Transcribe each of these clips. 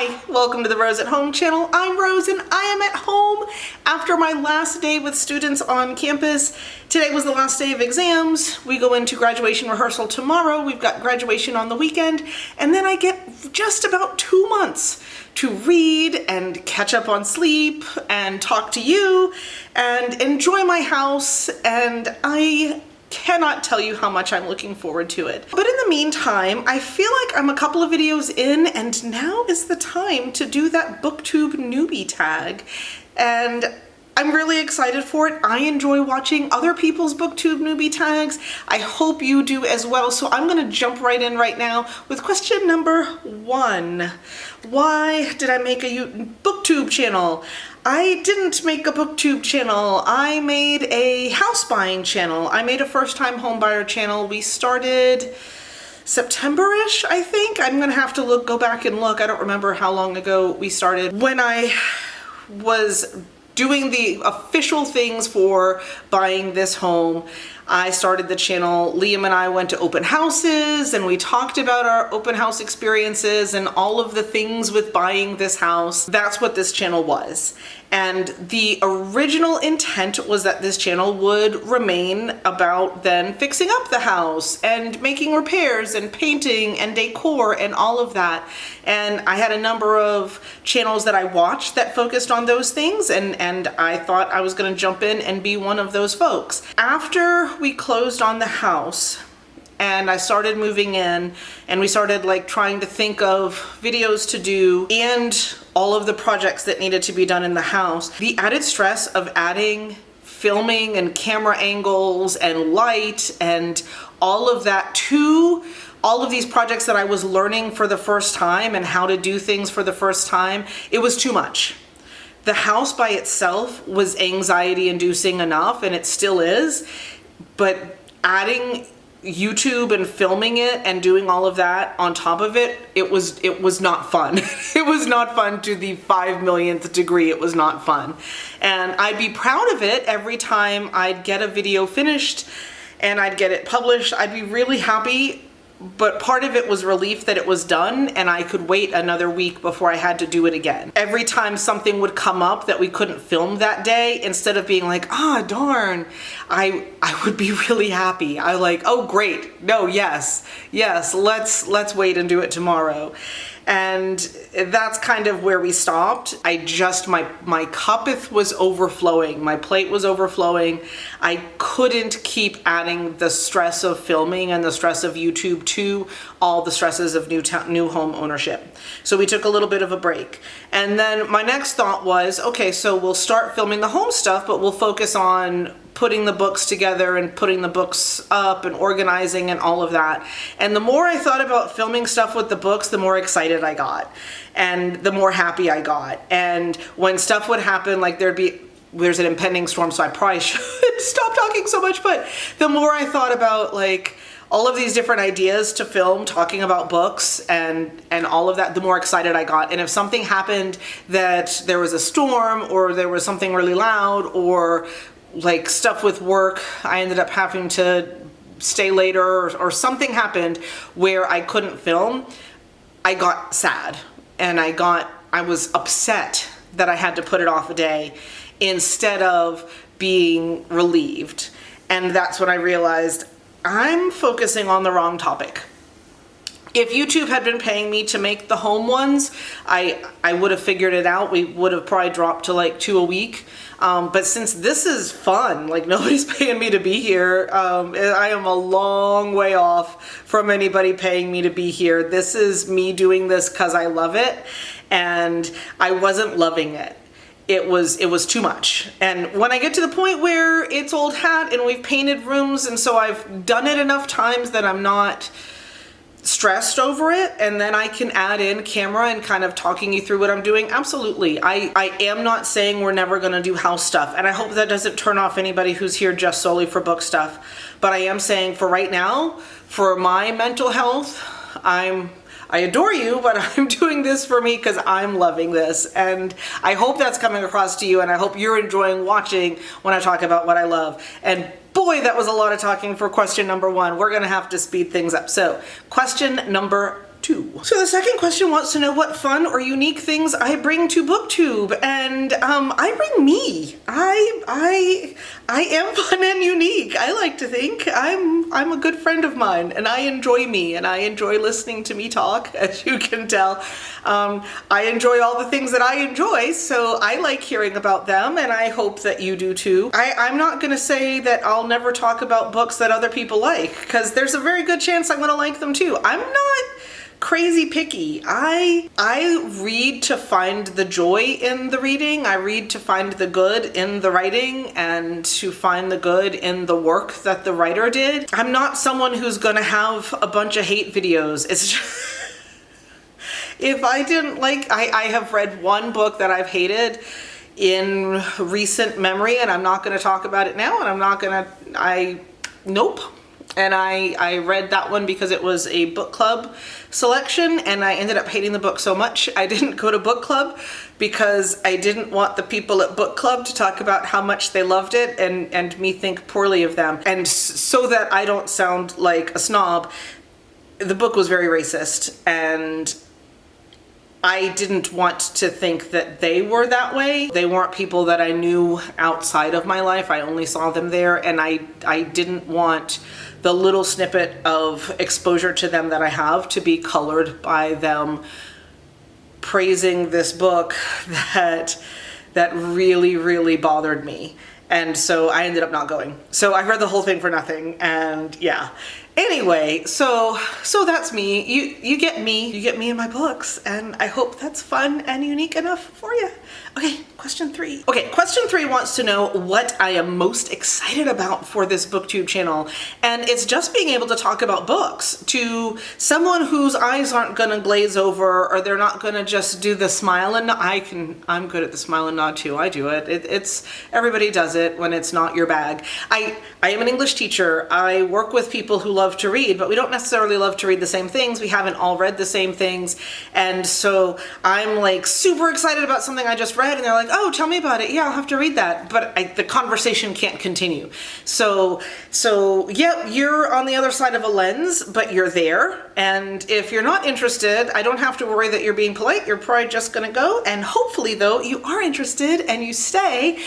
Hi, welcome to the Rose at Home channel. I'm Rose and I am at home after my last day with students on campus. Today was the last day of exams. We go into graduation rehearsal tomorrow. We've got graduation on the weekend, and then I get just about 2 months to read and catch up on sleep and talk to you and enjoy my house, and I cannot tell you how much I'm looking forward to it. But in the meantime, I feel like I'm a couple of videos in and now is the time to do that Booktube Newbie Tag. And I'm really excited for it. I enjoy watching other people's Booktube Newbie Tags. I hope you do as well. So I'm gonna jump right in right now with question number 1. Why did I make a Booktube channel? I didn't make a Booktube channel. I made a house buying channel. I made a first-time homebuyer channel. We started September-ish, I think. I'm gonna have to go back and look. I don't remember how long ago we started. When I was doing the official things for buying this home, I started the channel. Liam and I went to open houses and we talked about our open house experiences and all of the things with buying this house. That's what this channel was. And the original intent was that this channel would remain about then fixing up the house and making repairs and painting and decor and all of that. And I had a number of channels that I watched that focused on those things, and I thought I was gonna jump in and be one of those folks. After we closed on the house and I started moving in and we started like trying to think of videos to do and all of the projects that needed to be done in the house, the added stress of adding filming and camera angles and light and all of that to all of these projects that I was learning for the first time and how to do things for the first time, it was too much. The house by itself was anxiety inducing enough, and it still is, but adding YouTube and filming it and doing all of that on top of it, it was not fun. It was not fun to the 5 millionth degree. It was not fun. And I'd be proud of it every time I'd get a video finished and I'd get it published. I'd be really happy. But part of it was relief that it was done and I could wait another week before I had to do it again. Every time something would come up that we couldn't film that day, instead of being like, ah, darn, I would be really happy. I like, oh great, no, yes, let's wait and do it tomorrow. And that's kind of where we stopped. My cuppeth was overflowing. My plate was overflowing. I couldn't keep adding the stress of filming and the stress of YouTube to all the stresses of new home ownership. So we took a little bit of a break. And then my next thought was, okay, so we'll start filming the home stuff, but we'll focus on putting the books together and putting the books up and organizing and all of that. And the more I thought about filming stuff with the books, the more excited I got and the more happy I got. And when stuff would happen, like there's an impending storm, so I probably should stop talking so much, but the more I thought about like all of these different ideas to film talking about books and all of that, the more excited I got. And if something happened that there was a storm or there was something really loud or like stuff with work, I ended up having to stay later or something happened where I couldn't film, I got sad and I was upset that I had to put it off a day instead of being relieved. And that's when I realized I'm focusing on the wrong topic. If YouTube had been paying me to make the home ones, I would have figured it out. We would have probably dropped to like 2 a week. But since this is fun, like nobody's paying me to be here, I am a long way off from anybody paying me to be here. This is me doing this because I love it, and I wasn't loving it. It was too much. And when I get to the point where it's old hat and we've painted rooms, and so I've done it enough times that I'm not stressed over it, and then I can add in camera and kind of talking you through what I'm doing. Absolutely. I am not saying we're never going to do house stuff, and I hope that doesn't turn off anybody who's here just solely for book stuff. But I am saying for right now, for my mental health, I adore you, but I'm doing this for me because I'm loving this. And I hope that's coming across to you, and I hope you're enjoying watching when I talk about what I love. And boy, that was a lot of talking for question number 1. We're gonna have to speed things up. So question number 2. So the second question wants to know what fun or unique things I bring to Booktube, and I bring me. I am fun and unique. I like to think I'm a good friend of mine, and I enjoy me, and I enjoy listening to me talk, as you can tell. I enjoy all the things that I enjoy, so I like hearing about them, and I hope that you do too. I'm not gonna say that I'll never talk about books that other people like, because there's a very good chance I'm gonna like them too. I'm not crazy picky. I read to find the joy in the reading. I read to find the good in the writing and to find the good in the work that the writer did. I'm not someone who's gonna have a bunch of hate videos. It's just if I didn't like, I have read one book that I've hated in recent memory, and I'm not gonna talk about it now, and I'm not gonna, nope. And I read that one because it was a book club selection, and I ended up hating the book so much I didn't go to book club because I didn't want the people at book club to talk about how much they loved it and me think poorly of them. And so that I don't sound like a snob, the book was very racist, and I didn't want to think that they were that way. They weren't people that I knew outside of my life. I only saw them there, and I didn't want the little snippet of exposure to them that I have to be colored by them praising this book that really, really bothered me. And so I ended up not going. So I read the whole thing for nothing, and yeah. Anyway, so that's me. You get me in my books, and I hope that's fun and unique enough for you. Okay, question 3. Okay, question 3 wants to know what I am most excited about for this Booktube channel, and it's just being able to talk about books to someone whose eyes aren't gonna glaze over, or they're not gonna just do the smile and nod. I'm good at the smile and nod too. I do it. It's everybody does it when it's not your bag. I am an English teacher. I work with people who love to read, but we don't necessarily love to read the same things. We haven't all read the same things, and so I'm like super excited about something I just read, and they're like, oh, tell me about it. Yeah, I'll have to read that. But the conversation can't continue. So yeah, you're on the other side of a lens, but you're there. And if you're not interested, I don't have to worry that you're being polite. You're probably just gonna go. And hopefully though, you are interested and you stay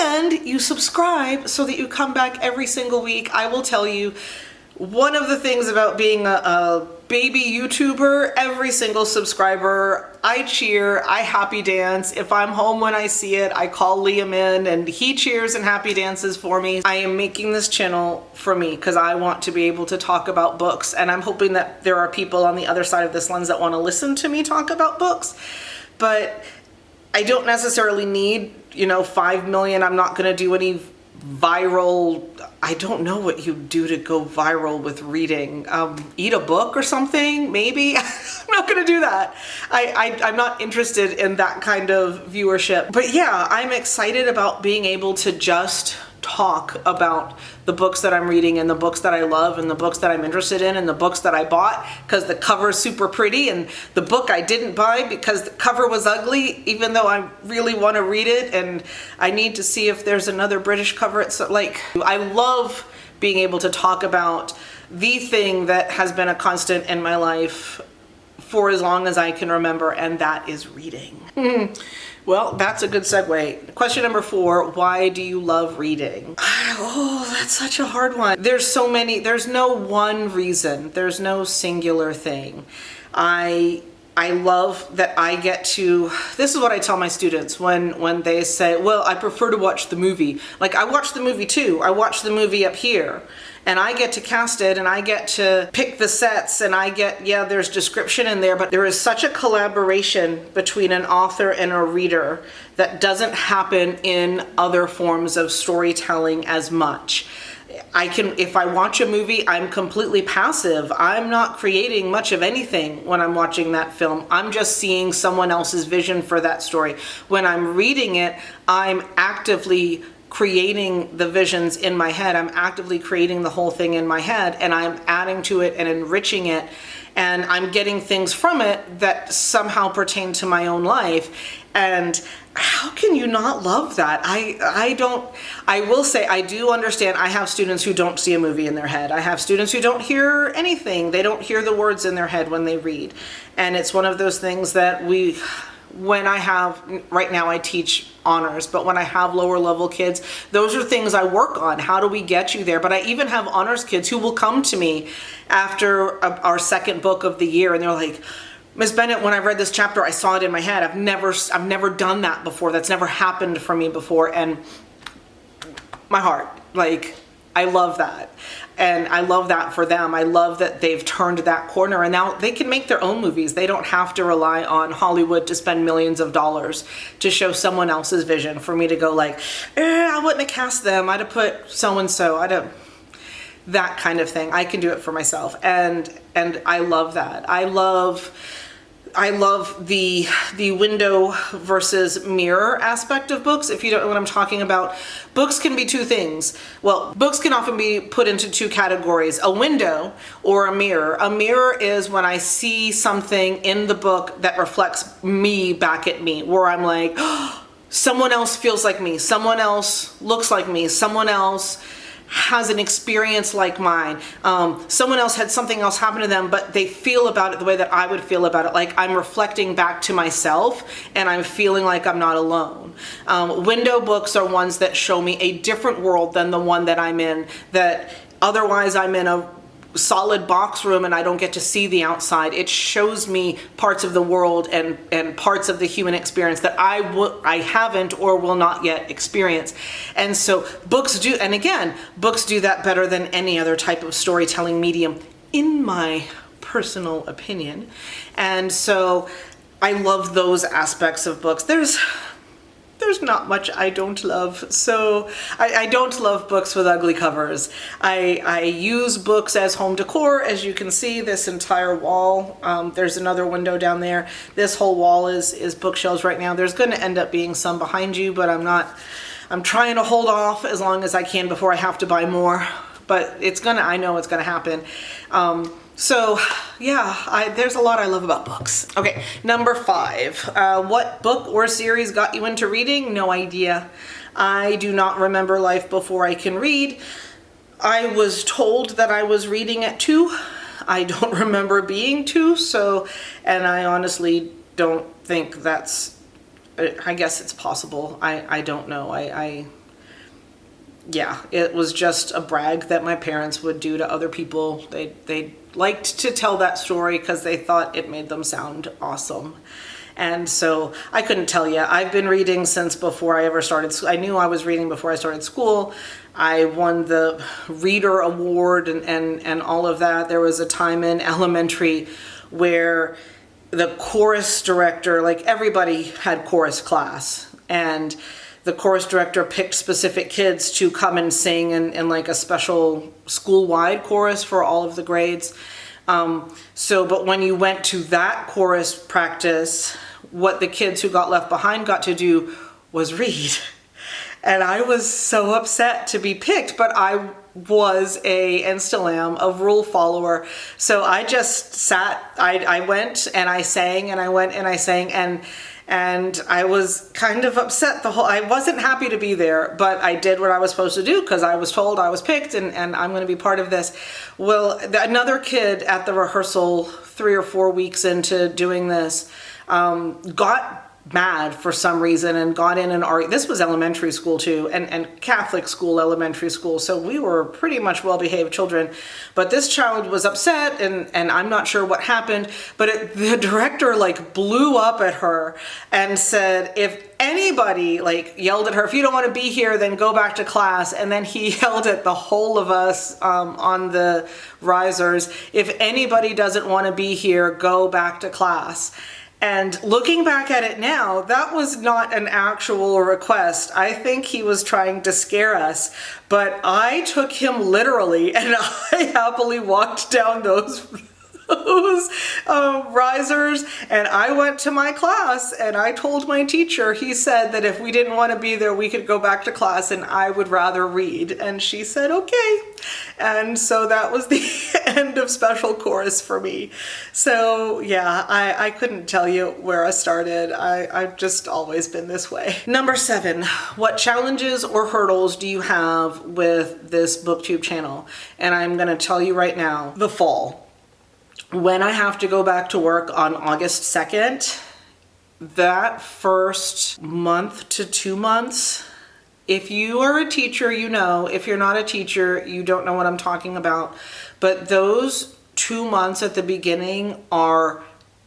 and you subscribe so that you come back every single week. I will tell you, one of the things about being a baby YouTuber, every single subscriber, I cheer, I happy dance. If I'm home when I see it, I call Liam in and he cheers and happy dances for me. I am making this channel for me because I want to be able to talk about books, and I'm hoping that there are people on the other side of this lens that want to listen to me talk about books. But I don't necessarily need, 5 million. I'm not gonna do any viral, I don't know what you do to go viral with reading. Eat a book or something, maybe? I'm not gonna do that. I'm not interested in that kind of viewership. But yeah, I'm excited about being able to just talk about the books that I'm reading and the books that I love and the books that I'm interested in and the books that I bought because the cover's super pretty, and the book I didn't buy because the cover was ugly, even though I really want to read it and I need to see if there's another British cover. It's like, I love being able to talk about the thing that has been a constant in my life for as long as I can remember, and that is reading. Well, that's a good segue. Question number 4, why do you love reading? Oh, that's such a hard one. There's so many, there's no one reason. There's no singular thing. I love that I get to, this is what I tell my students when they say, well, I prefer to watch the movie. Like, I watch the movie too. I watch the movie up here. And I get to cast it, and I get to pick the sets, and I get, yeah, there's description in there, but there is such a collaboration between an author and a reader that doesn't happen in other forms of storytelling as much. If I watch a movie, I'm completely passive. I'm not creating much of anything when I'm watching that film. I'm just seeing someone else's vision for that story. When I'm reading it, I'm actively creating the visions in my head. I'm actively creating the whole thing in my head, and I'm adding to it and enriching it. and I'm getting things from it that somehow pertain to my own life. And how can you not love that? I will say I do understand. I have students who don't see a movie in their head. I have students who don't hear anything. They don't hear the words in their head when they read. And it's one of those things that right now I teach honors, but when I have lower level kids, those are things I work on. How do we get you there? But I even have honors kids who will come to me after our second book of the year, and they're like, Ms. Bennett, when I read this chapter, I saw it in my head. I've never done that before. That's never happened for me before. And my heart, like, I love that. And I love that for them. I love that they've turned that corner, and now they can make their own movies. They don't have to rely on Hollywood to spend millions of dollars to show someone else's vision for me to go like, I wouldn't have cast them. I'd have put so-and-so. That kind of thing. I can do it for myself. And I love that. I love the window versus mirror aspect of books. If you don't know what I'm talking about, books can be two things. Well, books can often be put into two categories, a window or a mirror. A mirror is when I see something in the book that reflects me back at me, where I'm like, oh, someone else feels like me, someone else looks like me, someone else has an experience like mine. Someone else had something else happen to them, but they feel about it the way that I would feel about it. Like I'm reflecting back to myself and I'm feeling like I'm not alone. Window books are ones that show me a different world than the one that I'm in, that otherwise I'm in a solid box room and I don't get to see the outside. It shows me parts of the world and parts of the human experience that I haven't or will not yet experience. And so books do that better than any other type of storytelling medium, in my personal opinion. And so I love those aspects of books. There's not much I don't love. So I don't love books with ugly covers. I use books as home decor. As you can see, this entire wall, there's another window down there. This whole wall is bookshelves right now. There's going to end up being some behind you, but I'm trying to hold off as long as I can before I have to buy more. But I know it's gonna happen. So yeah, there's a lot I love about books. Okay, number 5. What book or series got you into reading? No idea. I do not remember life before I can read. I was told that I was reading at 2. I don't remember being 2, and I honestly don't think that's, I guess it's possible. I don't know. Yeah, it was just a brag that my parents would do to other people. They liked to tell that story because they thought it made them sound awesome. And so I couldn't tell you. I've been reading since before I ever started. I knew I was reading before I started school. I won the Reader Award and all of that. There was a time in elementary where the chorus director, like everybody had chorus class, and the chorus director picked specific kids to come and sing in like a special school-wide chorus for all of the grades. But when you went to that chorus practice, what the kids who got left behind got to do was read. And I was so upset to be picked, but I was and still am, a rule follower. So I just sat, I went and I sang, and I went and I sang, and I was kind of upset I wasn't happy to be there, but I did what I was supposed to do because I was told I was picked and I'm going to be part of this. Well, another kid at the rehearsal 3 or 4 weeks into doing this got mad for some reason and got in an argument. This was elementary school too, and Catholic school, elementary school, so we were pretty much well-behaved children. But this child was upset, and I'm not sure what happened, but the director like blew up at her and said, if anybody, like yelled at her, if you don't want to be here, then go back to class. And then he yelled at the whole of us on the risers, if anybody doesn't want to be here, go back to class. And looking back at it now, that was not an actual request. I think he was trying to scare us, but I took him literally, and I happily walked down those those risers, and I went to my class and I told my teacher, he said that if we didn't want to be there, we could go back to class and I would rather read. And she said, okay. And so that was the end of special chorus for me. So yeah, I couldn't tell you where I started. I've just always been this way. Number 7, what challenges or hurdles do you have with this Booktube channel? And I'm gonna tell you right now, the fall. When I have to go back to work on August 2nd, that first month to 2 months, if you are a teacher, you know. If you're not a teacher, you don't know what I'm talking about. But those 2 months at the beginning are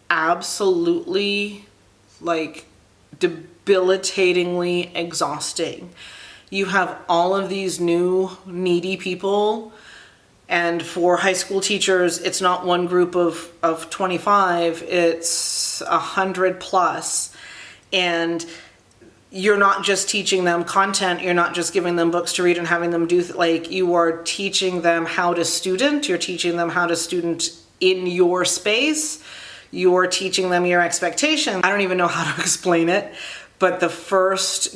absolutely like debilitatingly exhausting. You have all of these new needy people. And for high school teachers, it's not one group of 25, it's 100 plus. And you're not just teaching them content, you're not just giving them books to read and having them do, you are teaching them how to student, you're teaching them how to student in your space, you're teaching them your expectations. I don't even know how to explain it, but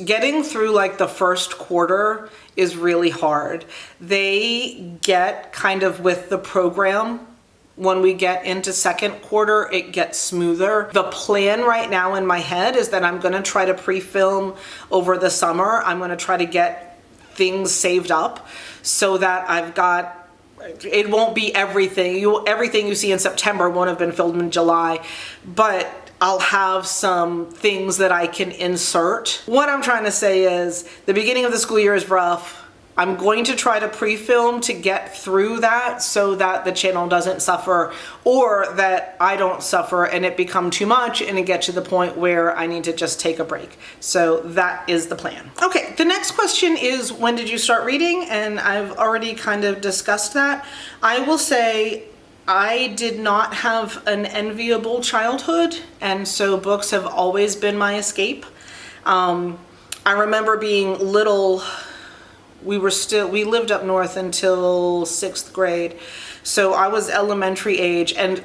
getting through like the first quarter is really hard. They get kind of with the program. When we get into second quarter, it gets smoother. The plan right now in my head is that I'm gonna try to pre-film over the summer. I'm gonna try to get things saved up so that I've got, it won't be everything. Everything you see in September won't have been filmed in July, but I'll have some things that I can insert. What I'm trying to say is the beginning of the school year is rough. I'm going to try to pre-film to get through that so that the channel doesn't suffer, or that I don't suffer and it become too much and it gets to the point where I need to just take a break. So that is the plan. Okay, the next question is, when did you start reading? And I've already kind of discussed that. I will say I did not have an enviable childhood, and so books have always been my escape. I remember being little. We lived up north until 6th grade. So I was elementary age, and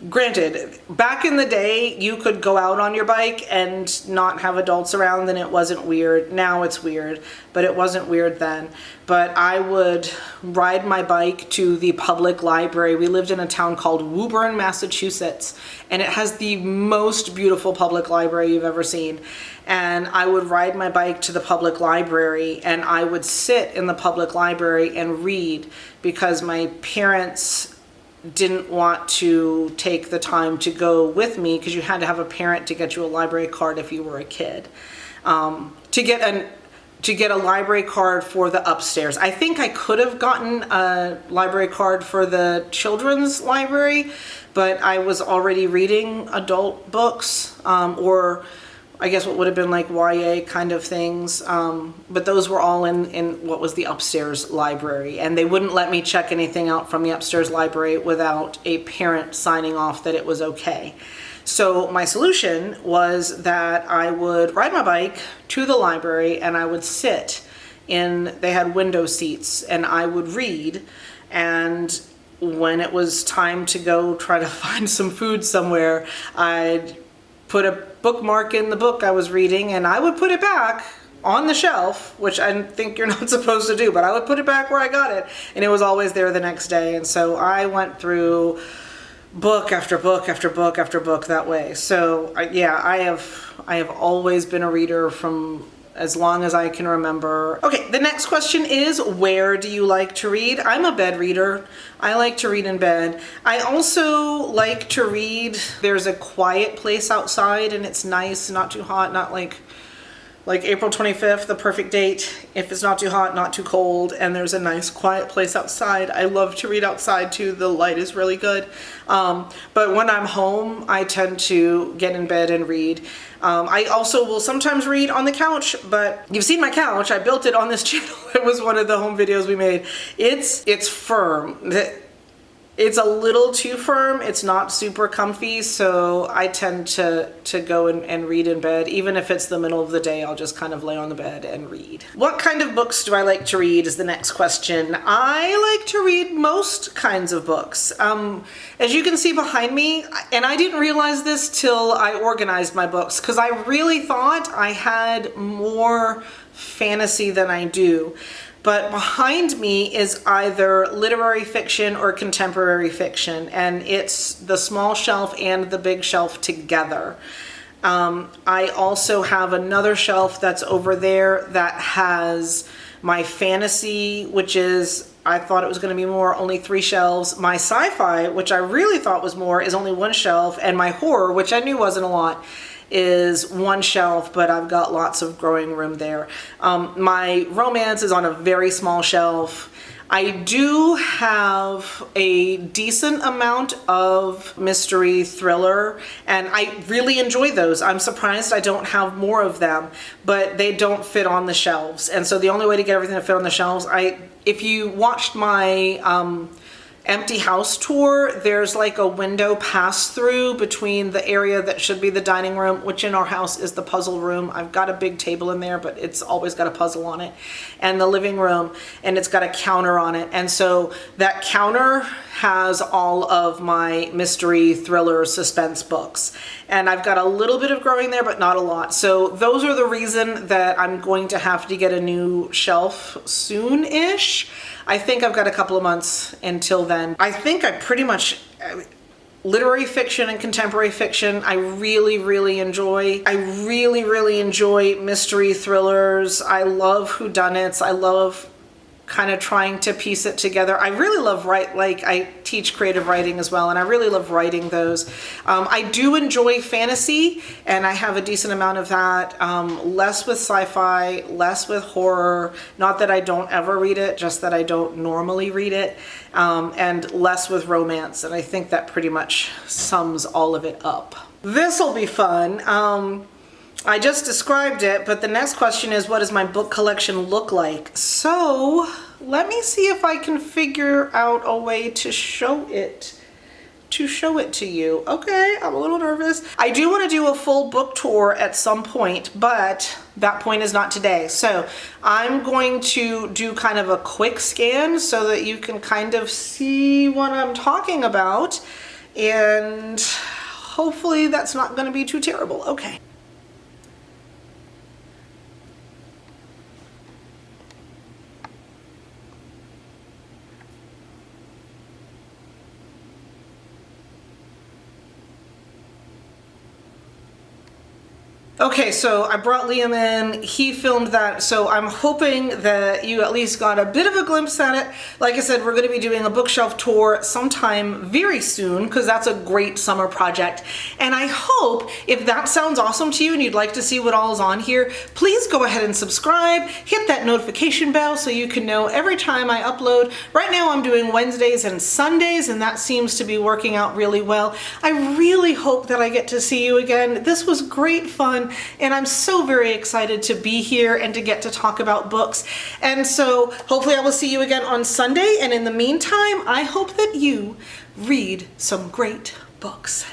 granted, back in the day, you could go out on your bike and not have adults around and it wasn't weird. Now it's weird, but it wasn't weird then. But I would ride my bike to the public library. We lived in a town called Woburn, Massachusetts, and it has the most beautiful public library you've ever seen. And I would ride my bike to the public library and I would sit in the public library and read, because my parents didn't want to take the time to go with me, because you had to have a parent to get you a library card if you were a kid. To get a library card for the upstairs. I think I could have gotten a library card for the children's library, but I was already reading adult books, or I guess what would have been like YA kind of things. But those were all in what was the upstairs library. And they wouldn't let me check anything out from the upstairs library without a parent signing off that it was okay. So my solution was that I would ride my bike to the library and I would sit they had window seats, and I would read. And when it was time to go try to find some food somewhere, I'd put a bookmark in the book I was reading and I would put it back on the shelf, which I think you're not supposed to do, but I would put it back where I got it, and it was always there the next day. And so I went through book after book after book after book that way. So yeah, I have always been a reader from as long as I can remember. Okay, the next question is, where do you like to read? I'm a bed reader. I like to read in bed. I also like to read, there's a quiet place outside and it's nice, not too hot, not like April 25th, the perfect date. If it's not too hot, not too cold, and there's a nice quiet place outside. I love to read outside too. The light is really good. But when I'm home, I tend to get in bed and read. I also will sometimes read on the couch, but you've seen my couch. I built it on this channel. It was one of the home videos we made. It's firm. It's a little too firm. It's not super comfy, so I tend to go and read in bed. Even if it's the middle of the day, I'll just kind of lay on the bed and read. What kind of books do I like to read is the next question. I like to read most kinds of books. As you can see behind me, and I didn't realize this till I organized my books, because I really thought I had more fantasy than I do. But behind me is either literary fiction or contemporary fiction, and it's the small shelf and the big shelf together. I also have another shelf that's over there that has my fantasy, which is, I thought it was going to be more, only 3 shelves. My sci-fi, which I really thought was more, is only 1 shelf, and my horror, which I knew wasn't a lot, is 1 shelf, but I've got lots of growing room there. My romance is on a very small shelf. I do have a decent amount of mystery thriller, and I really enjoy those. I'm surprised I don't have more of them, but they don't fit on the shelves. And so the only way to get everything to fit on the shelves, if you watched my empty house tour, there's like a window pass through between the area that should be the dining room, which in our house is the puzzle room. I've got a big table in there, but it's always got a puzzle on it, and the living room, and it's got a counter on it. And so that counter has all of my mystery thriller suspense books, and I've got a little bit of growing there, but not a lot. So those are the reason that I'm going to have to get a new shelf soon-ish. I think I've got a couple of months until then. I think I pretty much, literary fiction and contemporary fiction, I really, really enjoy. I really, really enjoy mystery thrillers. I love whodunits. I love kind of trying to piece it together. I really love I teach creative writing as well, and I really love writing those. I do enjoy fantasy, and I have a decent amount of that. Less with sci-fi, less with horror. Not that I don't ever read it, just that I don't normally read it. And less with romance, and I think that pretty much sums all of it up. This'll be fun. I just described it, but the next question is, what does my book collection look like? So let me see if I can figure out a way to show it to you. Okay, I'm a little nervous. I do want to do a full book tour at some point, but that point is not today. So I'm going to do kind of a quick scan so that you can kind of see what I'm talking about, and hopefully that's not going to be too terrible. Okay. Okay, so I brought Liam in, he filmed that, so I'm hoping that you at least got a bit of a glimpse at it. Like I said, we're going to be doing a bookshelf tour sometime very soon, because that's a great summer project. And I hope, if that sounds awesome to you and you'd like to see what all is on here, please go ahead and subscribe, hit that notification bell so you can know every time I upload. Right now I'm doing Wednesdays and Sundays, and that seems to be working out really well. I really hope that I get to see you again. This was great fun, and I'm so very excited to be here and to get to talk about books. And so hopefully I will see you again on Sunday, and in the meantime, I hope that you read some great books.